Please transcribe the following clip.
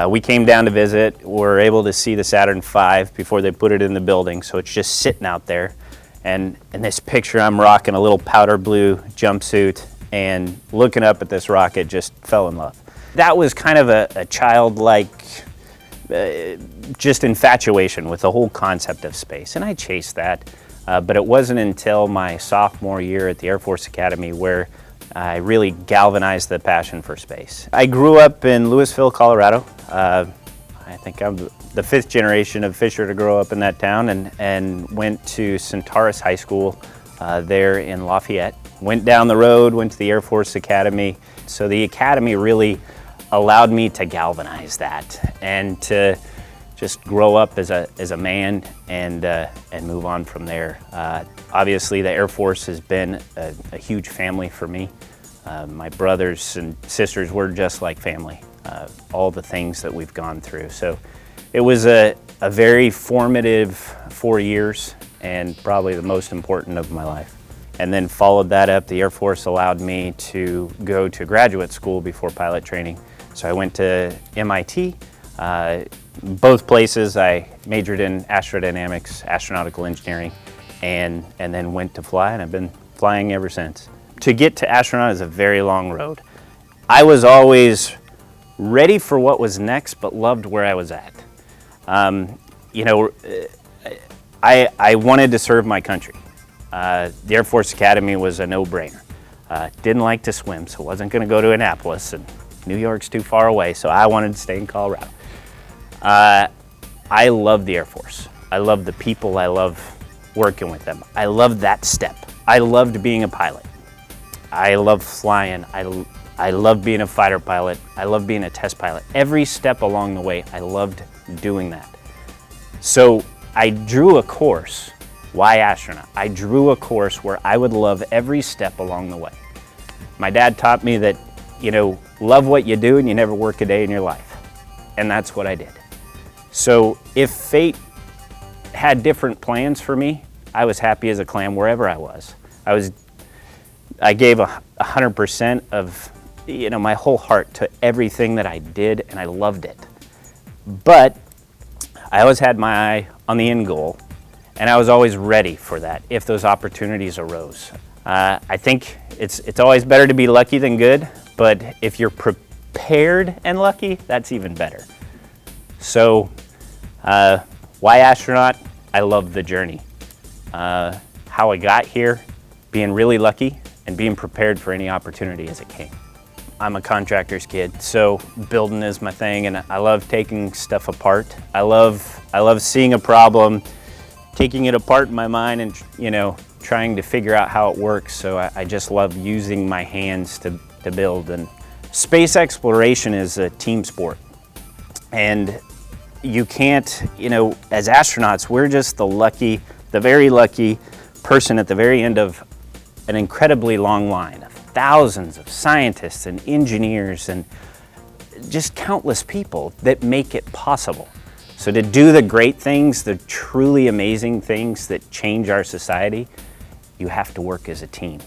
We came down to visit. We were able to see the Saturn V before they put it in the building, so it's just sitting out there. And in this picture, I'm rocking a little powder blue jumpsuit and looking up at this rocket, just fell in love. That was kind of a childlike, just infatuation with the whole concept of space, and I chased that. But it wasn't until my sophomore year at the Air Force Academy where I really galvanized the passion for space. I grew up in Louisville, Colorado. I think I'm the fifth generation of Fisher to grow up in that town, and went to Centaurus High School there in Lafayette. Went down the road, went to the Air Force Academy. So the Academy really allowed me to galvanize that and to just grow up as a man and move on from there. Obviously, the Air Force has been a huge family for me. My brothers and sisters were just like family, all the things that we've gone through. So it was a very formative 4 years and probably the most important of my life. And then followed that up, the Air Force allowed me to go to graduate school before pilot training. So I went to MIT. Both places I majored in astrodynamics, astronautical engineering, and then went to fly, and I've been flying ever since. To get to astronaut is a very long road. I was always ready for what was next, but loved where I was at. You know, I wanted to serve my country. The Air Force Academy was a no-brainer. Didn't like to swim, so wasn't going to go to Annapolis, and New York's too far away, so I wanted to stay in Colorado. I love the Air Force. I love the people. I love working with them. I love that step. I loved being a pilot. I love flying. I love being a fighter pilot. I love being a test pilot. Every step along the way, I loved doing that. So I drew a course. Why astronaut? I drew a course where I would love every step along the way. My dad taught me that, you know, love what you do and you never work a day in your life. And that's what I did. So if fate had different plans for me, I was happy as a clam wherever I was. I gave 100% of, you know, my whole heart to everything that I did, and I loved it. But I always had my eye on the end goal, and I was always ready for that if those opportunities arose. I think it's always better to be lucky than good, but if you're prepared and lucky, that's even better. So why astronaut? I love the journey. How I got here, being really lucky and being prepared for any opportunity as it came. I'm a contractor's kid, so building is my thing, and I love taking stuff apart. I love seeing a problem, taking it apart in my mind, and, you know, trying to figure out how it works. So I just love using my hands to build. And space exploration is a team sport, and you can't, you know, as astronauts, we're just the very lucky person at the very end of an incredibly long line of thousands of scientists and engineers and just countless people that make it possible. So to do the great things, the truly amazing things that change our society, you have to work as a team.